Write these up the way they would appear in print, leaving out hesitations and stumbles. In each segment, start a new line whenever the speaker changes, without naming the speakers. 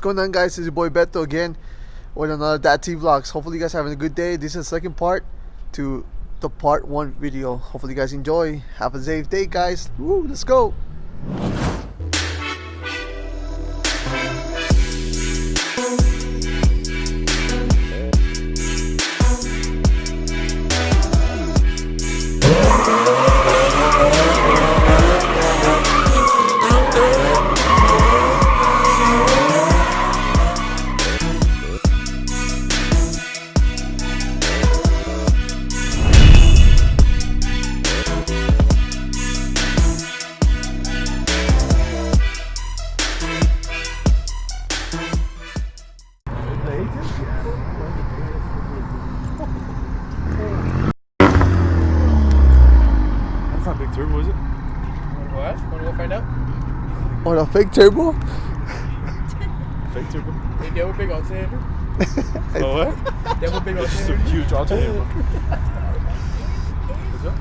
going on, guys? It's your boy Beto again with another Pt.2 vlogs. Hopefully you guys are having a good day. This is the second part to the part 1 video. Hopefully you guys enjoy. Have a safe day, guys. Woo, let's go.
That's not big turbo, is it?
What? Want to go find out?
Or a fake turbo?
Fake turbo?
Hey, they have a big alternator.
Oh, what?
They have a big
Just a
alternator.
huge alternator. What's up?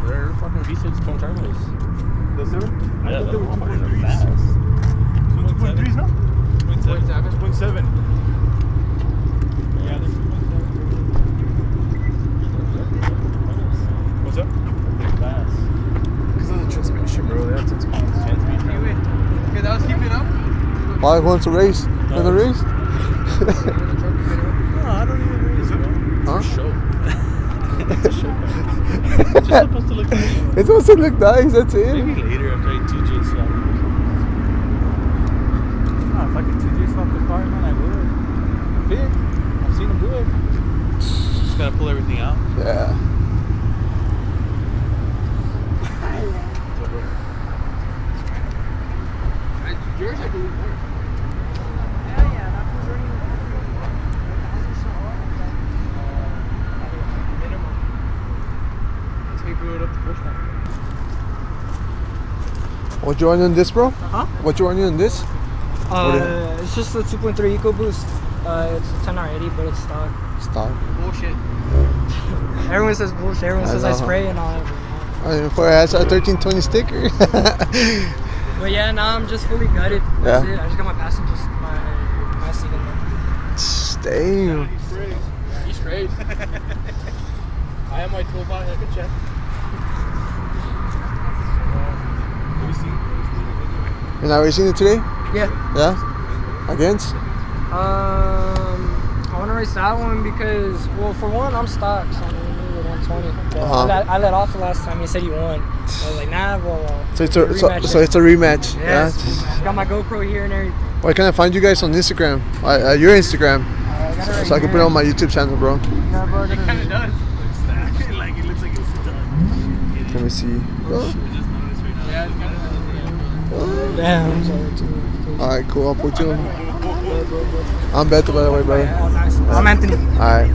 They're fucking V6 twin turbos.
The 7? I
Yeah,
thought they were
they're
2.3s.
fast.
2.3s now?
2.7.
2.7.
Yeah, they're 2.7.
What's up?
They're fast.
Because of the transmission, bro. They have 10 speeds.
10 speed.
Anyway, okay, that was keeping up.
Why wants to race?
No.
Wanna race?
No, I don't even race, bro.
Huh?
It's a show. It's a show. It's just supposed to look nice.
It's supposed to look nice, that's it.
Maybe later after I 2J slap.
Nah, if I could 2J slap the car, man, I would. Fit. I've seen them do it.
Just gotta pull everything out.
Yeah.
Yours, I believe, more.
What you running on this, bro?
Huh?
What you running on this?
It's just a 2.3 EcoBoost. It's a 10R80, but it's stock.
Stop.
Bullshit.
Everyone says bullshit. Everyone says I
know.
spray and all that.
For us, a 1320 sticker.
But yeah, now I'm just fully gutted. That's
Yeah.
it. I just got my passengers, my seat in there.
Damn.
He sprayed. I have my toolbox, I can check.
You're not racing it today?
Yeah.
Yeah? Against?
I want to race that one because, well, for one, I'm stock, so I'm going to 120. But I let off the last time. He said he won. I was like, nah, well.
So it's a rematch.
Yeah.
Yeah.
Got my GoPro here and everything.
Where can I find you guys on Instagram? Your Instagram. So I can put it on my YouTube channel, bro.
Yeah, bro.
It kind of does.
Like, it looks like it's done.
Let me see.
Just noticed right now.
Yeah, it's kind of does.
Damn, I'm sorry too.
Alright, cool. I'll put you on. I'm Beto, by the way, brother.
Oh, nice. I'm Anthony.
Alright.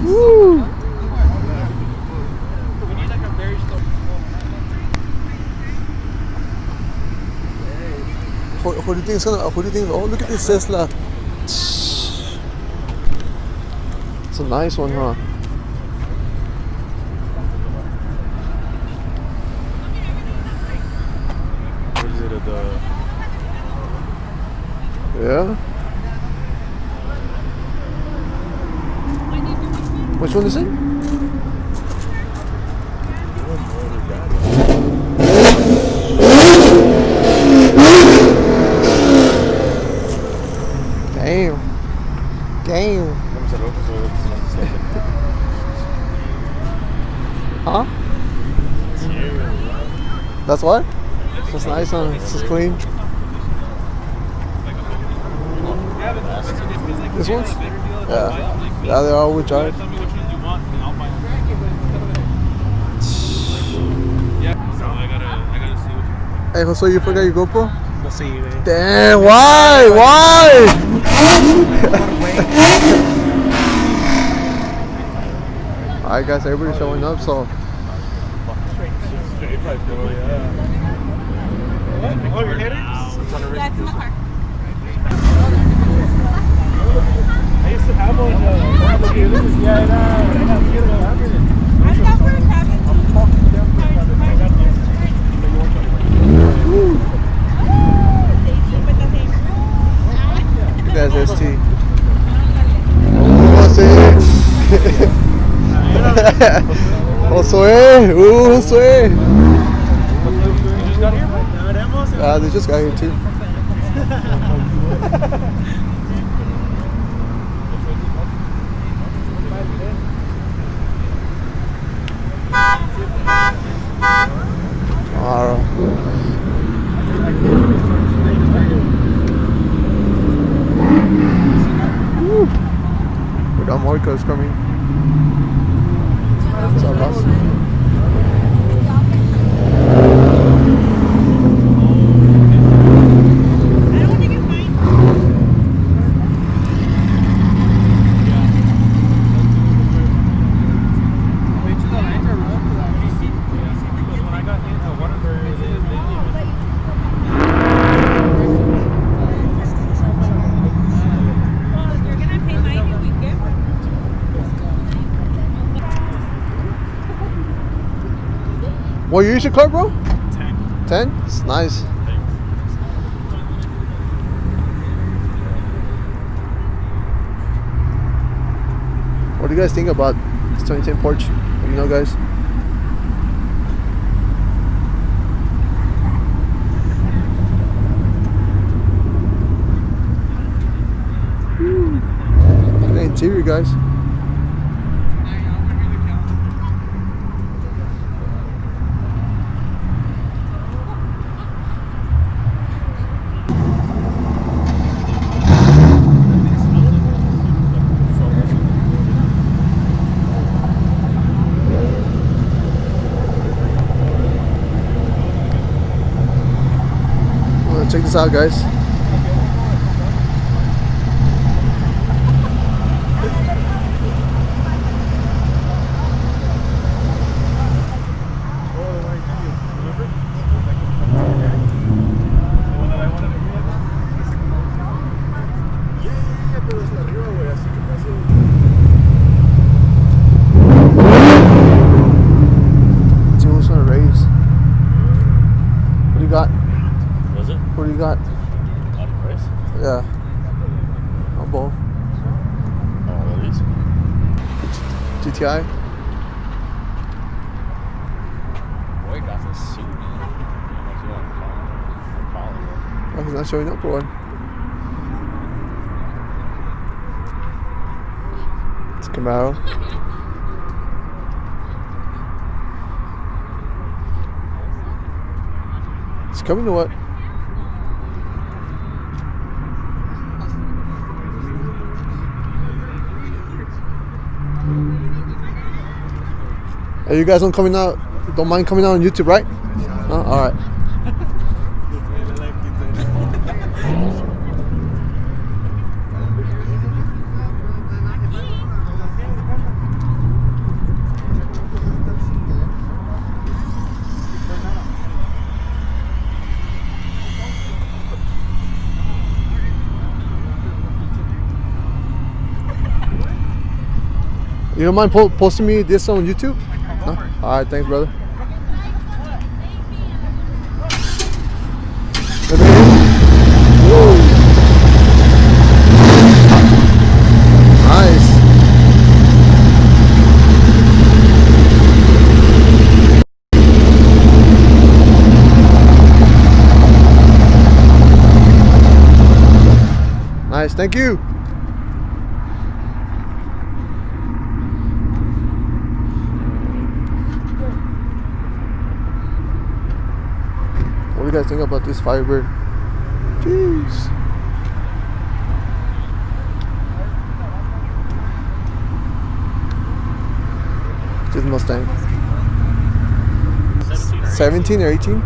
Woo!
We need like a very slow.
Who do you think is gonna? Who do you think? Oh, look at this Tesla. It's a nice one, huh?
What is it at the...
Yeah. Which one is it? Damn. Huh? That's what? That's nice, huh? It's just clean. This one's? Yeah. Yeah, they're all with drive.
Tell me which ones you want, and I'll find them. Yeah. So I gotta see what you.
Hey, Jose, you forgot your GoPro?
We'll see you, man.
Damn, why? Why? Alright guys, everybody's showing up, so
Oh, you're headed?
Yeah, it's in the car.
I used to have one. Yeah, I got to get it.
I'm down for a cabin.
that's ST. Josué, Josué. They just got here too. Tomorrow. We got more cars coming. What's up, boss? What year is your car, bro?
10.
10? It's nice. What do you guys think about this 2010 Porsche? Let me know, guys. Look at the interior, guys. Check this out, guys. What do you got? Yeah. On both.
Oh, these?
GTI?
Boy, got this suit, man.
Oh, he's not showing up for one. It's Camaro. It's coming to what? Hey, you guys don't mind coming out on YouTube, right? All right. You don't mind posting me this on YouTube? No? Alright, thanks, brother. Nice. Nice, thank you. What do you guys think about this Firebird? Jeez. This Mustang. 17 or 18?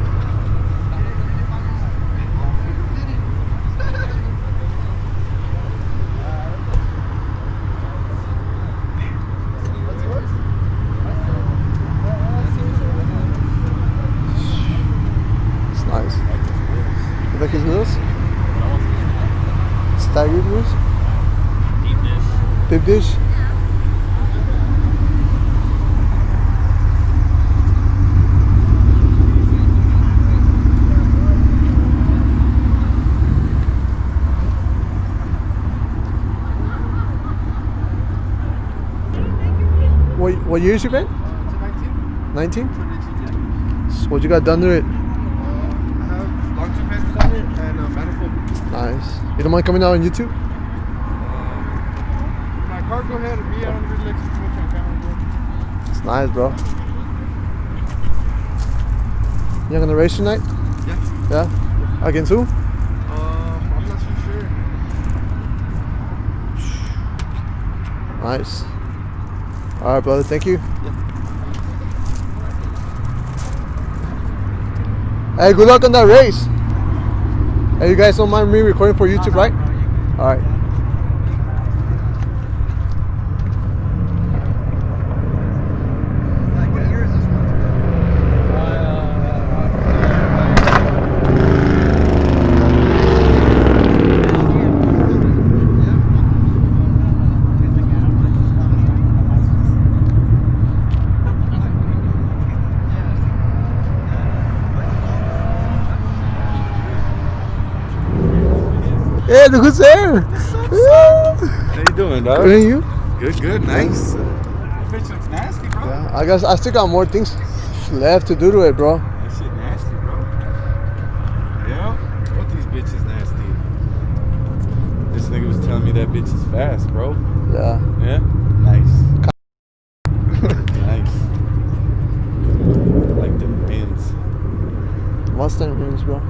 It's nice. You like his wheels? Staggered wheels? Deep dish? What year is you been? 19? 19? So what you got done to it?
I have long tube headers on it and a manifold.
Nice. You don't mind coming out on YouTube?
My car, go ahead. Me, I don't really like to too much on camera, bro.
It's nice, bro. You gonna race tonight?
Yeah.
Yeah? Against who?
I'm not too sure.
Nice. Alright, brother. Thank you. Hey, good luck on that race. Hey, you guys don't mind me recording for YouTube, right? Alright.
What year is this one?
Hey, look who's there.
How you doing, dog?
Good, and you?
Good, nice.
That bitch looks nasty, bro.
Yeah, I guess I still got more things left to do to it, bro.
That shit nasty, bro. Yeah, what these bitches nasty? This nigga was telling me that bitch is fast, bro.
Yeah.
Yeah? Nice. Nice. Like the rims.
Mustang rims, bro.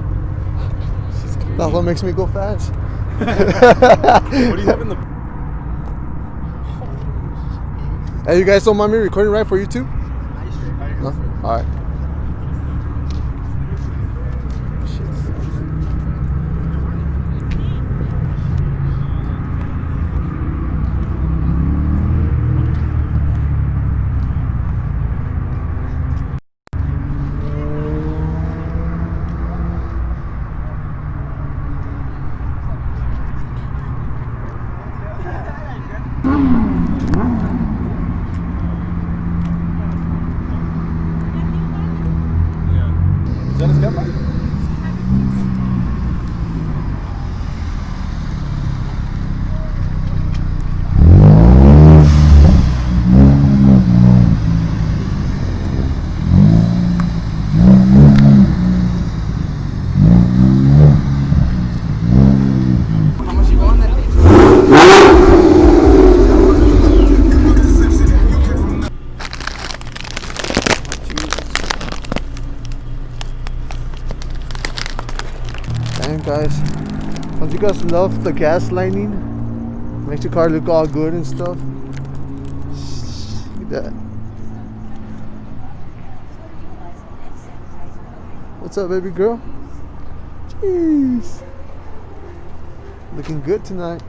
She's crazy.
That's what makes me go fast.
What do you have in the...
Hey, you guys don't mind me recording, right, for YouTube? No? Alright.
Is that a step bike?
Dang, guys. Don't you guys love the gas lining? Makes your car look all good and stuff. Look at that. What's up, baby girl? Jeez. Looking good tonight.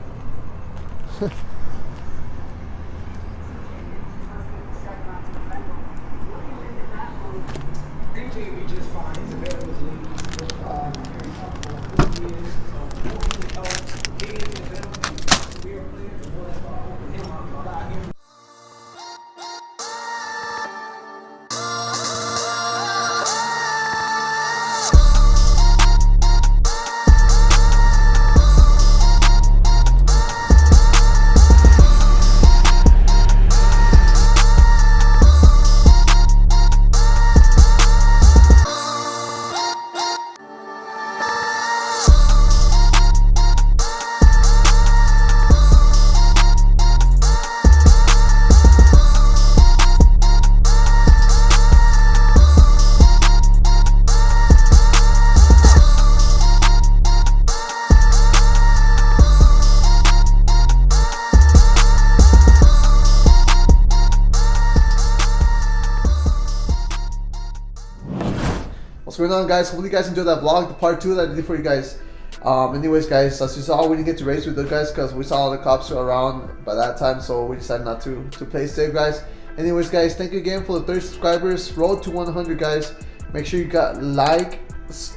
going on, guys? Hopefully you guys enjoyed that vlog, the part 2 that I did for you guys. Anyways, guys, as you saw, we didn't get to race with the guys because we saw all the cops around by that time, so we decided not to play safe, guys. Anyways, guys, thank you again for the 30 subscribers. Road to 100, guys. Make sure you got like,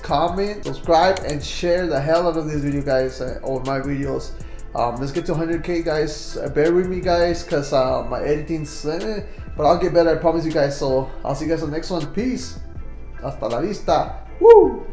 comment, subscribe, and share the hell out of this video, guys, or my videos. Let's get to 100k, guys. Bear with me, guys, because my editing's but I'll get better, I promise you guys. So I'll see you guys on the next one. Peace. Hasta la vista. Woo!